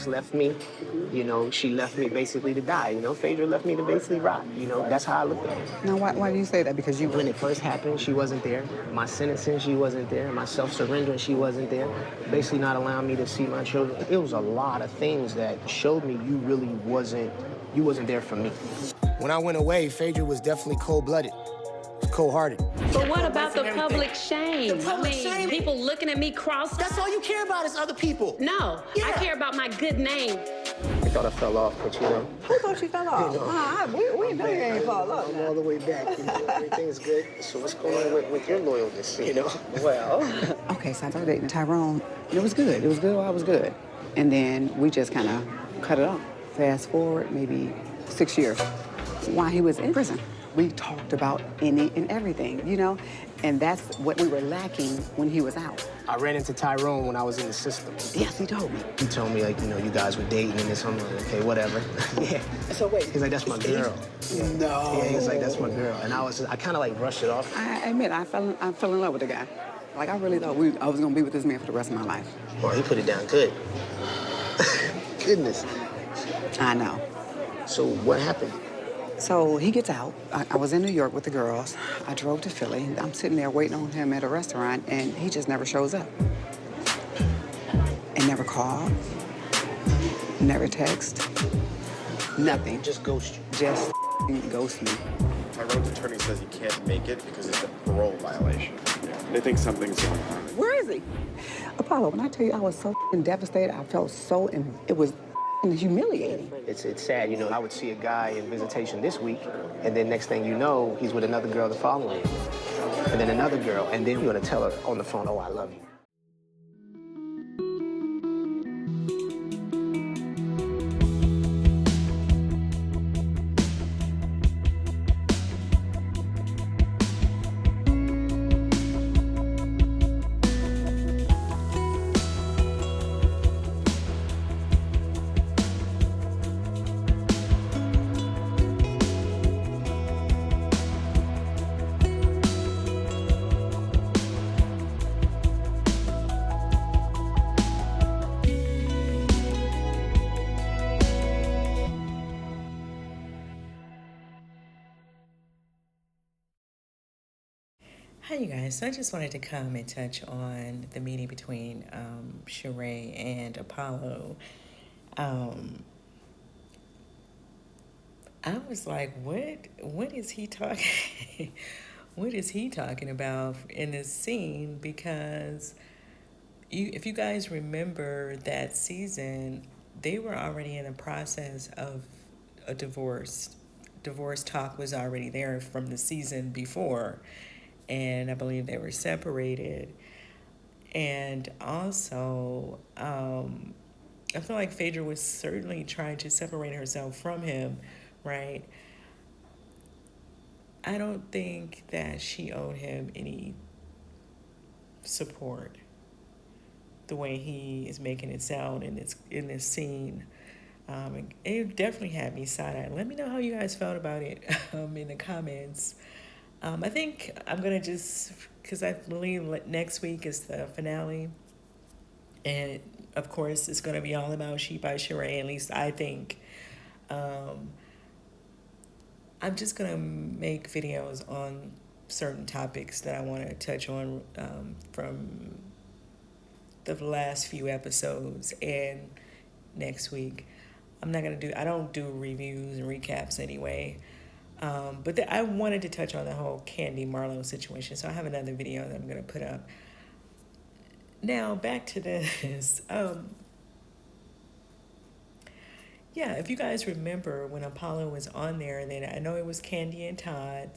just left me. You know, she left me basically to die. You know, Phadrea left me to basically rot. You know, that's how I look at it. Now, why do you say that? Because When it first happened, she wasn't there. My sentencing, she wasn't there. My self-surrendering, she wasn't there. Basically not allowing me to see my children. It was a lot of things that showed me you really wasn't there for me. When I went away, Phadrea was definitely cold-blooded. Cold-hearted. But what about the public shame? The public shame? People looking at me cross. That's all you care about is other people. No, Yeah. I care about my good name. I thought I fell off, but you know. Who thought she fell off? We know you ain't fall off. I'm all the way back. You know, everything's good. So what's going on with your loyalness, you know? Well. Okay, so I started dating Tyrone. It was good. It was good while I was good. And then we just kind of cut it off. Fast forward maybe 6 years while he was in prison. We talked about any and everything, you know? And that's what we were lacking when he was out. I ran into Tyrone when I was in the system. Yes, he told me. He told me, like, you know, you guys were dating and this. I'm like, okay, whatever. Yeah. So wait. He's like, that's my girl. Yeah. No. Yeah, he's like, that's my girl. And I kind of like brushed it off. I admit, I fell in love with the guy. Like, I really thought I was gonna be with this man for the rest of my life. Well, he put it down good. Goodness. I know. So what happened? So he gets out. I was in New York with the girls. I drove to Philly. I'm sitting there waiting on him at a restaurant, and he just never shows up. And never called, never text, nothing. Just ghost you. Just ghost me. Tyrone's attorney says he can't make it because it's a parole violation. They think something's going on. Where is he? Apollo, when I tell you I was so devastated, I felt so, it was humiliating. It's sad, you know. I would see a guy in visitation this week, and then next thing you know, he's with another girl the following week, and then another girl, and then you're gonna tell her on the phone, oh, I love you. Hi, you guys. So I just wanted to come and touch on the meeting between Sheree and Apollo. I was like, what is he talking? What is he talking about in this scene? Because if you guys remember that season, they were already in the process of a divorce. Divorce talk was already there from the season before. And I believe they were separated. And also, I feel like Phadrea was certainly trying to separate herself from him, right? I don't think that she owed him any support the way he is making it sound in this scene. It definitely had me side-eyed. Let me know how you guys felt about it in the comments. I think I'm going to because I believe next week is the finale. And, of course, it's going to be all about She By Sheree, at least I think. I'm just going to make videos on certain topics that I want to touch on from the last few episodes and next week. I don't do reviews and recaps anyway. But I wanted to touch on the whole Candy Marlo situation, so I have another video that I'm going to put up. Now, back to this. Yeah, if you guys remember when Apollo was on there, then I know it was Candy and Todd,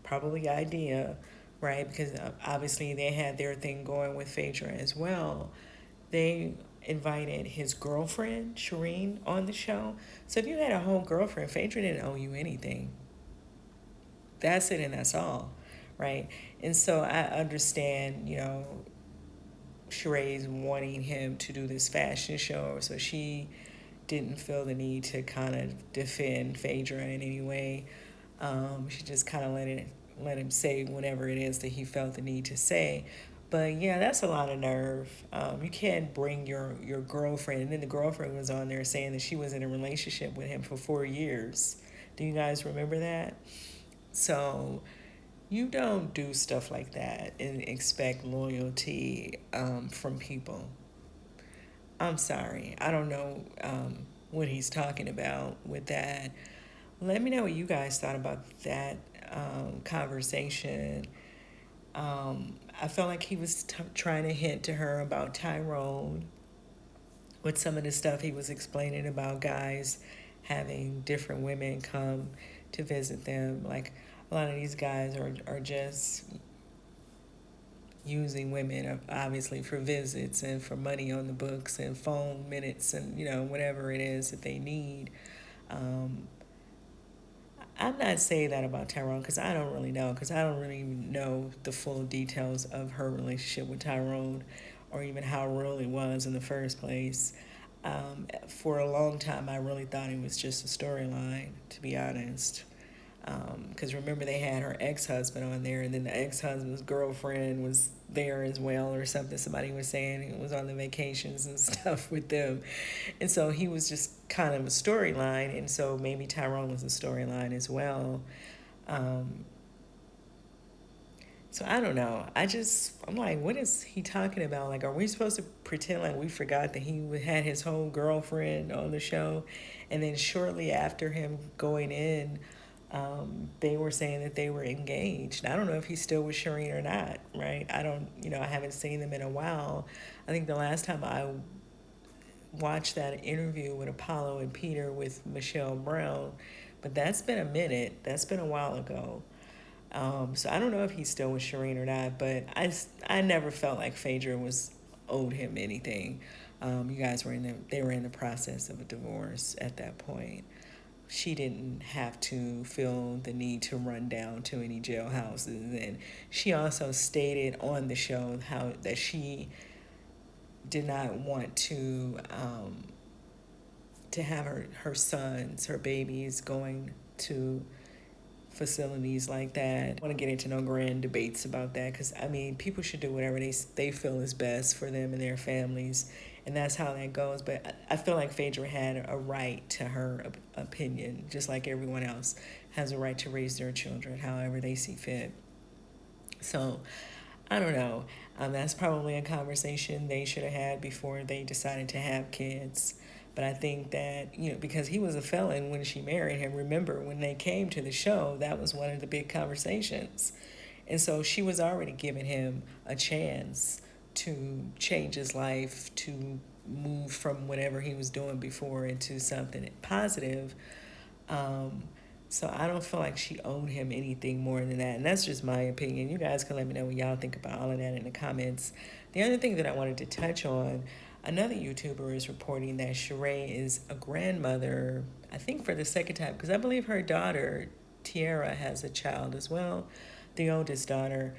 probably Idea, right? Because obviously they had their thing going with Phadrea as well. They invited his girlfriend, Sheree, on the show. So if you had a whole girlfriend, Phadrea didn't owe you anything. That's it and that's all, right? And so I understand, Sheree's wanting him to do this fashion show, so she didn't feel the need to kind of defend Phadrea in any way. She just kind of let him say whatever it is that he felt the need to say. But yeah, that's a lot of nerve. You can't bring your girlfriend, and then the girlfriend was on there saying that she was in a relationship with him for 4 years. Do you guys remember that? So you don't do stuff like that and expect loyalty from people. I'm sorry. I don't know what he's talking about with that. Let me know what you guys thought about that conversation. I felt like he was trying to hint to her about Tyrone with some of the stuff he was explaining about guys having different women come to visit them. Like a lot of these guys are just using women obviously for visits and for money on the books and phone minutes and whatever it is that they need. Um, I'm not saying that about Tyrone because I don't really know, because I don't really know the full details of her relationship with Tyrone or even how real it was in the first place. For a long time, I really thought it was just a storyline, to be honest. Because remember, they had her ex-husband on there, and then the ex-husband's girlfriend was there as well, or something. Somebody was saying it was on the vacations and stuff with them. And so he was just kind of a storyline, and so maybe Tyrone was a storyline as well. Um, so I don't know. I'm like, what is he talking about? Like, are we supposed to pretend like we forgot that he had his whole girlfriend on the show? And then shortly after him going in, they were saying that they were engaged. I don't know if he's still with Sheree or not, right? I don't, I haven't seen them in a while. I think the last time I watched that interview with Apollo and Peter with Michelle Brown, but that's been a minute. That's been a while ago. So I don't know if he's still with Shireen or not, but I never felt like Phadrea was owed him anything. You guys they were in the process of a divorce at that point. She didn't have to feel the need to run down to any jailhouses, and she also stated on the show how that she did not want to have her sons, her babies, going to facilities like that. I want to get into no grand debates about that, because I mean, people should do whatever they feel is best for them and their families, and that's how that goes. But I feel like Phadrea had a right to her opinion, just like everyone else has a right to raise their children however they see fit. So I don't know. That's probably a conversation they should have had before they decided to have kids. But I think that, because he was a felon when she married him, remember when they came to the show, that was one of the big conversations. And so she was already giving him a chance to change his life, to move from whatever he was doing before into something positive. So I don't feel like she owed him anything more than that. And that's just my opinion. You guys can let me know what y'all think about all of that in the comments. The other thing that I wanted to touch on, another YouTuber is reporting that Sheree is a grandmother, I think for the second time, because I believe her daughter, Tiara, has a child as well, the oldest daughter.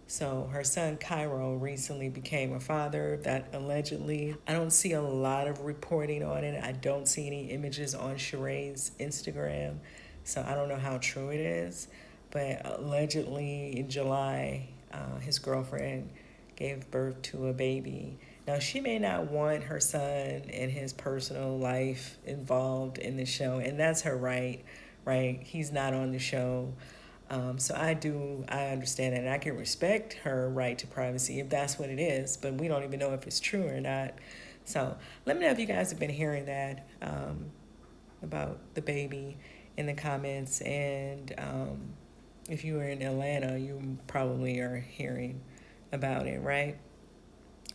So her son, Cairo, recently became a father, that allegedly. I don't see a lot of reporting on it. I don't see any images on Sheree's Instagram. So I don't know how true it is. But allegedly in July, his girlfriend gave birth to a baby. Now, she may not want her son and his personal life involved in the show, and that's her right? He's not on the show. So I understand that, and I can respect her right to privacy if that's what it is, but we don't even know if it's true or not. So let me know if you guys have been hearing that about the baby in the comments, and if you were in Atlanta, you probably are hearing about it, right?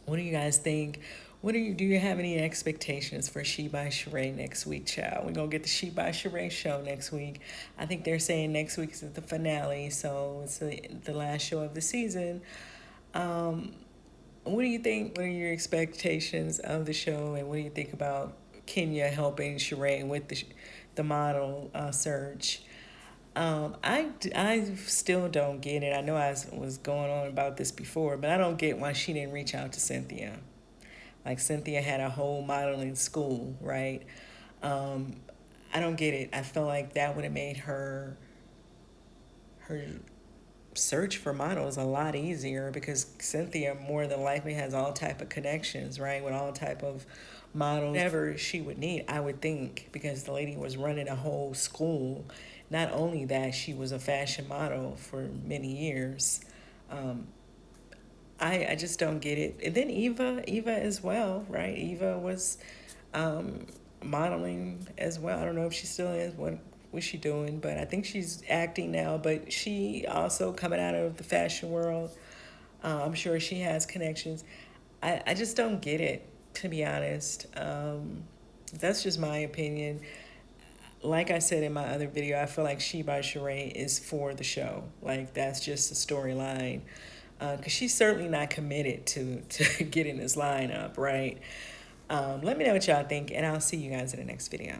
What do you guys think? Do you have any expectations for She By Sheree next week, child? We're going to get the She By Sheree show next week. I think they're saying next week is the finale, so it's the last show of the season. What do you think? What are your expectations of the show, and what do you think about Kenya helping Sheree with the model search? I still don't get it. I know I was going on about this before, but I don't get why she didn't reach out to Cynthia. Like, Cynthia had a whole modeling school, right? I don't get it. I feel like that would have made her search for models a lot easier because Cynthia more than likely has all type of connections, right, with all type of models, whatever she would need, I would think, because the lady was running a whole school. Not only that, she was a fashion model for many years. I just don't get it. And then Eva as well, right? Eva was modeling as well. I don't know if she still is. What was she doing? But I think she's acting now. But she also coming out of the fashion world. I'm sure she has connections. I just don't get it, to be honest. That's just my opinion. Like I said in my other video, I feel like She By Sheree is for the show. Like, that's just the storyline. Because she's certainly not committed to getting this line up, right? Let me know what y'all think, and I'll see you guys in the next video.